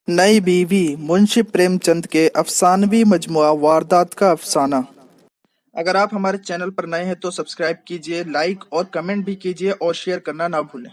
नई बीवी मुंशी प्रेमचंद के अफसानवी मजमुआ वारदात का अफसाना। अगर आप हमारे चैनल पर नए हैं तो सब्सक्राइब कीजिए, लाइक और कमेंट भी कीजिए और शेयर करना ना भूलें।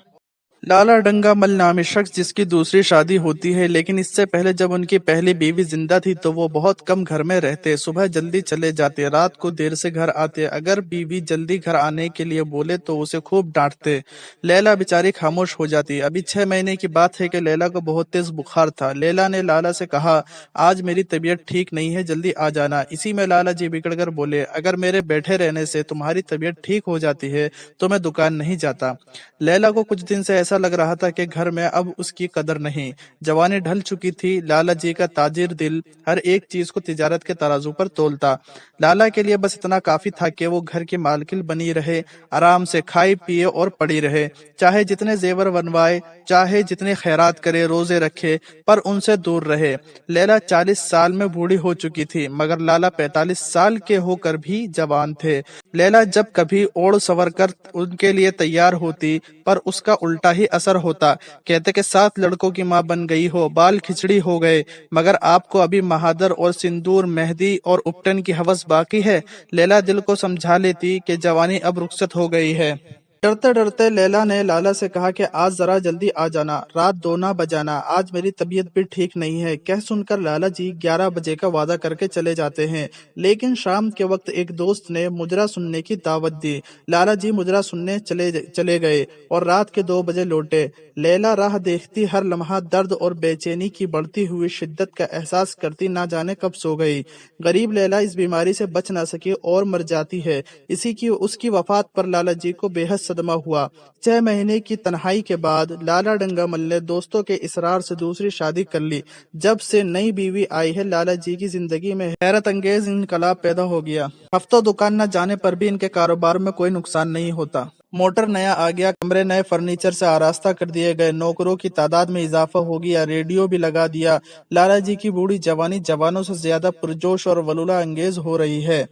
लाला डंगामल नामी शख्स जिसकी दूसरी शादी होती है, लेकिन इससे पहले जब उनकी पहली बीवी जिंदा थी तो वो बहुत कम घर में रहते। सुबह जल्दी चले जाते, रात को देर से घर आते। अगर बीवी जल्दी घर आने के लिए बोले तो उसे खूब डांटते। लैला बेचारी खामोश हो जाती। अभी 6 महीने की बात है कि लैला को बहुत तेज बुखार था। लैला ने लाला से कहा, आज मेरी तबीयत ठीक नहीं है, जल्दी आ जाना। इसी में लाला जी बिगड़कर बोले, अगर मेरे बैठे रहने से तुम्हारी तबीयत ठीक हो जाती है तो मैं दुकान नहीं जाता। लैला को कुछ दिन से ऐसा लग रहा था कि घर में अब उसकी कदर नहीं। जवानी ढल चुकी थी। लाला जी का ताजिर दिल हर एक चीज को तिजारत के तराजू पर तोलता। लाला के लिए बस इतना काफी था कि वो घर की मालकिन बनी रहे, आराम से खाए पिए और पड़ी रहे, चाहे जितने जेवर बनवाए, चाहे जितने खैरात करे, रोजे रखे, पर उनसे दूर रहे। लैला 40 साल में बूढ़ी हो चुकी थी, मगर लाला 45 साल के होकर भी जवान थे। लैला जब कभी ओढ़ संवर कर उनके लिए तैयार होती, पर उसका उल्टा ही असर होता। कहते कि 7 लड़कों की माँ बन गई हो, बाल खिचड़ी हो गए, मगर आपको अभी महादर और सिंदूर, मेहंदी और उपटन की हवस बाकी है। लैला दिल को समझा लेती कि जवानी अब रुखसत हो गई है। डरते डरते लैला ने लाला से कहा कि आज जरा जल्दी आ जाना, रात 2 ना बजाना, आज मेरी तबीयत भी ठीक नहीं है। कह सुनकर लाला जी 11 बजे का वादा करके चले जाते हैं, लेकिन शाम के वक्त एक दोस्त ने मुजरा सुनने की दावत दी। लाला जी मुजरा सुनने चले गए और रात के 2 बजे लौटे। लैला राह देखती, हर लम्हा दर्द और बेचैनी की बढ़ती हुई शिद्दत का एहसास करती, ना जाने कब सो गई। गरीब लैला इस बीमारी से बच ना सकी और मर जाती है। इसी की उसकी वफात पर लाला जी को बेहद सदमा हुआ। 6 महीने की तन्हाई के बाद लाला डंगामल ने दोस्तों के इसरार से दूसरी शादी कर ली। जब से नई बीवी आई है, लाला जी की जिंदगी में हैरत अंगेज इनकलाब पैदा हो गया। हफ्तों दुकान न जाने पर भी इनके कारोबार में कोई नुकसान नहीं होता। मोटर नया आ गया, कमरे नए फर्नीचर से आरास्ता कर दिए गए, नौकरों की तादाद में इजाफा हो गया, रेडियो भी लगा दिया। लाला जी की बूढ़ी जवानी जवानों से ज्यादा पुरजोश और वलूला अंगेज हो रही है।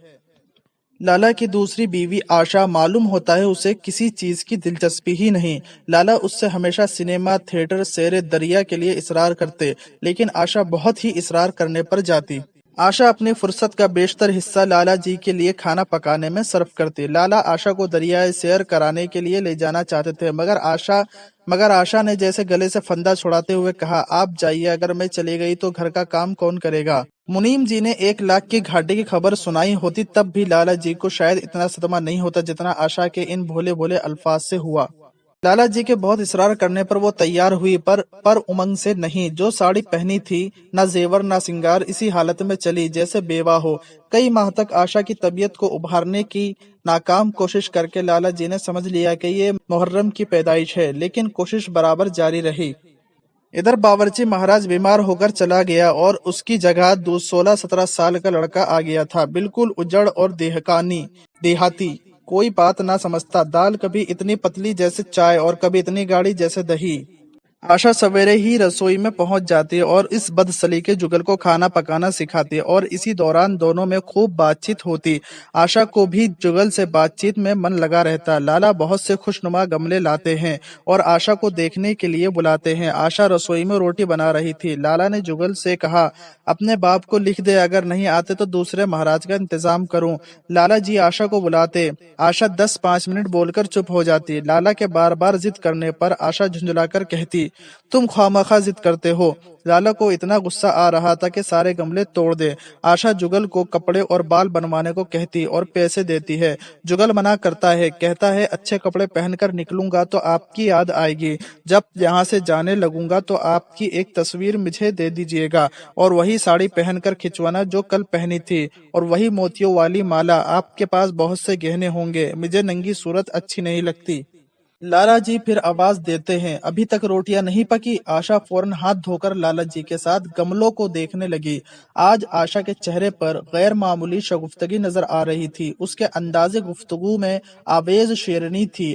लाला की दूसरी बीवी आशा, मालूम होता है उसे किसी चीज की दिलचस्पी ही नहीं। लाला उससे हमेशा सिनेमा, थिएटर, सैर दरिया के लिए इसरार करते, लेकिन आशा बहुत ही इसरार करने पर जाती। आशा अपनी फुर्सत का बेशतर हिस्सा लाला जी के लिए खाना पकाने में सर्फ करती। लाला आशा को दरियाए सैर कराने के लिए ले जाना चाहते थे, मगर आशा ने जैसे गले से फंदा छुड़ाते हुए कहा, आप जाइए, अगर मैं चली गई तो घर का काम कौन करेगा। मुनीम जी ने 1 लाख की घाटे की खबर सुनाई होती तब भी लाला जी को शायद इतना सदमा नहीं होता जितना आशा के इन भोले भोले अल्फाज से हुआ। लाला जी के बहुत इसरार करने पर वो तैयार हुई, पर उमंग से नहीं। जो साड़ी पहनी थी, ना जेवर ना सिंगार, इसी हालत में चली जैसे बेवा हो। कई माह तक आशा की तबीयत को उभारने की नाकाम कोशिश करके लाला जी ने समझ लिया कि ये मुहर्रम की पैदाइश है, लेकिन कोशिश बराबर जारी रही। इधर बावर्ची महाराज बीमार होकर चला गया और उसकी जगह 16-17 साल का लड़का आ गया था, बिल्कुल उजड़ और देहाती। कोई बात ना समझता, दाल कभी इतनी पतली जैसे चाय और कभी इतनी गाढ़ी जैसे दही। आशा सवेरे ही रसोई में पहुंच जाती और इस बदसलीके जुगल को खाना पकाना सिखाती और इसी दौरान दोनों में खूब बातचीत होती। आशा को भी जुगल से बातचीत में मन लगा रहता। लाला बहुत से खुशनुमा गमले लाते हैं और आशा को देखने के लिए बुलाते हैं। आशा रसोई में रोटी बना रही थी। लाला ने जुगल से कहा, अपने बाप को लिख दे, अगर नहीं आते तो दूसरे महाराज का इंतजाम करूं। लाला जी आशा को बुलाते। आशा 10-5 मिनट बोलकर चुप हो जाती। लाला के बार बार जिद करने पर आशा झुंझलाकर कहती, तुम खामखा जिद करते हो। लाला को इतना गुस्सा आ रहा था कि सारे गमले तोड़ दे। आशा जुगल को कपड़े और बाल बनवाने को कहती और पैसे देती है। जुगल मना करता है, कहता है, अच्छे कपड़े पहनकर निकलूंगा तो आपकी याद आएगी, जब यहाँ से जाने लगूंगा तो आपकी एक तस्वीर मुझे दे दीजिएगा और वही साड़ी पहनकर खिंचवाना जो कल पहनी थी, और वही मोतियों वाली माला। आपके पास बहुत से गहने होंगे, मुझे नंगी सूरत अच्छी नहीं लगती। लाला जी फिर आवाज देते हैं, अभी तक रोटियां नहीं पकी। आशा फौरन हाथ धोकर लाला जी के साथ गमलों को देखने लगी। आज आशा के चेहरे पर गैर मामूली शगुफ्तगी नजर आ रही थी। उसके अंदाजे गुफ्तगू में आवेज शेरनी थी।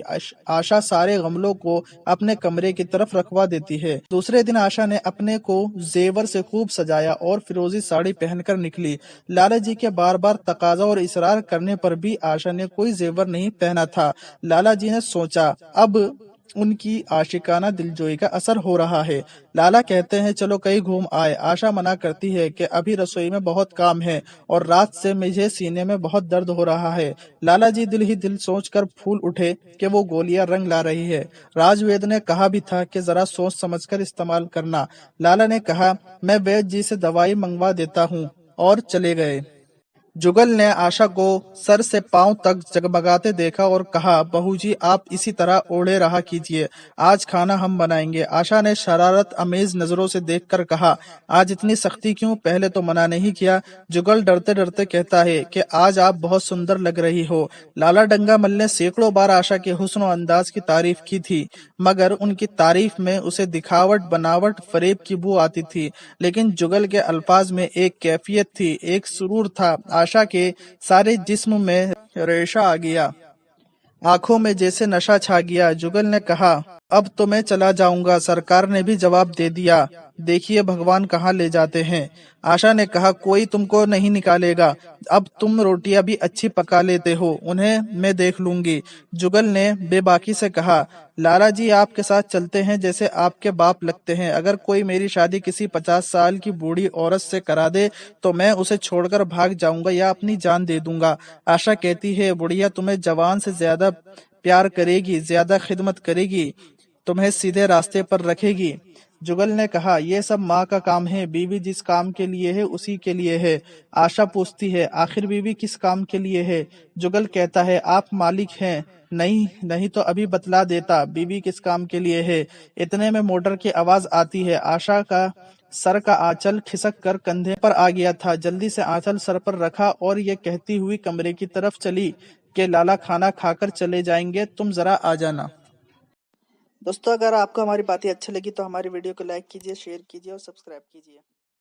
आशा सारे गमलों को अपने कमरे की तरफ रखवा देती है। दूसरे दिन आशा ने अपने को जेवर से खूब सजाया और फिरोजी साड़ी पहनकर निकली। लाला जी के बार बार तकाजा और इसरार करने पर भी आशा ने कोई जेवर नहीं पहना था। लाला जी ने सोचा, अब उनकी आशिकाना दिलजोई का असर हो रहा है। लाला कहते हैं चलो कहीं घूम आए। आशा मना करती है कि अभी रसोई में बहुत काम है और रात से मुझे सीने में बहुत दर्द हो रहा है। लाला जी दिल ही दिल सोचकर फूल उठे कि वो गोलियां रंग ला रही है। राजवेद ने कहा भी था कि जरा सोच समझकर इस्तेमाल करना। लाला ने कहा मैं वैद्य जी से दवाई मंगवा देता हूँ और चले गए। जुगल ने आशा को सर से पांव तक जगमगाते देखा और कहा बहू जी आप इसी तरह ओढ़े रहा कीजिए, आज खाना हम बनाएंगे। आशा ने शरारत अमेज नजरों से देखकर कहा आज इतनी सख्ती क्यों, पहले तो मना नहीं किया। जुगल डरते डरते कहता है कि आज आप बहुत सुंदर लग रही हो। लाला डंगामल ने सैकड़ों बार आशा के हुस्न और अंदाज की तारीफ की थी, मगर उनकी तारीफ में उसे दिखावट बनावट फरेब की बू आती थी। लेकिन जुगल के अल्फाज में एक कैफियत थी, एक सुरूर था। आशा के सारे जिस्म में रेशा आ गया, आंखों में जैसे नशा छा गया। जुगल ने कहा अब तो मैं चला जाऊंगा। सरकार ने भी जवाब दे दिया, देखिए भगवान कहाँ ले जाते हैं। आशा ने कहा कोई तुमको नहीं निकालेगा, अब तुम रोटियां भी अच्छी पका लेते हो, उन्हें मैं देख लूंगी। जुगल ने बेबाकी से कहा लाला जी आपके साथ चलते हैं, जैसे आपके बाप लगते हैं। अगर कोई मेरी शादी किसी 50 साल की बूढ़ी औरत से करा दे तो मैं उसे छोड़कर भाग जाऊंगा या अपनी जान दे दूंगा। आशा कहती है बुढ़िया तुम्हें जवान से ज्यादा प्यार करेगी, ज्यादा खिदमत करेगी, तुम्हें सीधे रास्ते पर रखेगी। जुगल ने कहा ये सब माँ का काम है, बीवी जिस काम के लिए है उसी के लिए है। आशा पूछती है आखिर बीवी किस काम के लिए है। जुगल कहता है आप मालिक हैं, नहीं नहीं तो अभी बतला देता बीवी किस काम के लिए है। इतने में मोटर की आवाज आती है। आशा का सर का आंचल खिसक कर कंधे पर आ गया था। जल्दी से आंचल सर पर रखा और ये कहती हुई कमरे की तरफ चली कि लाला खाना खाकर चले जाएंगे, तुम जरा आ जाना। दोस्तों अगर आपको हमारी बातें अच्छी लगी तो हमारी वीडियो को लाइक कीजिए, शेयर कीजिए और सब्सक्राइब कीजिए।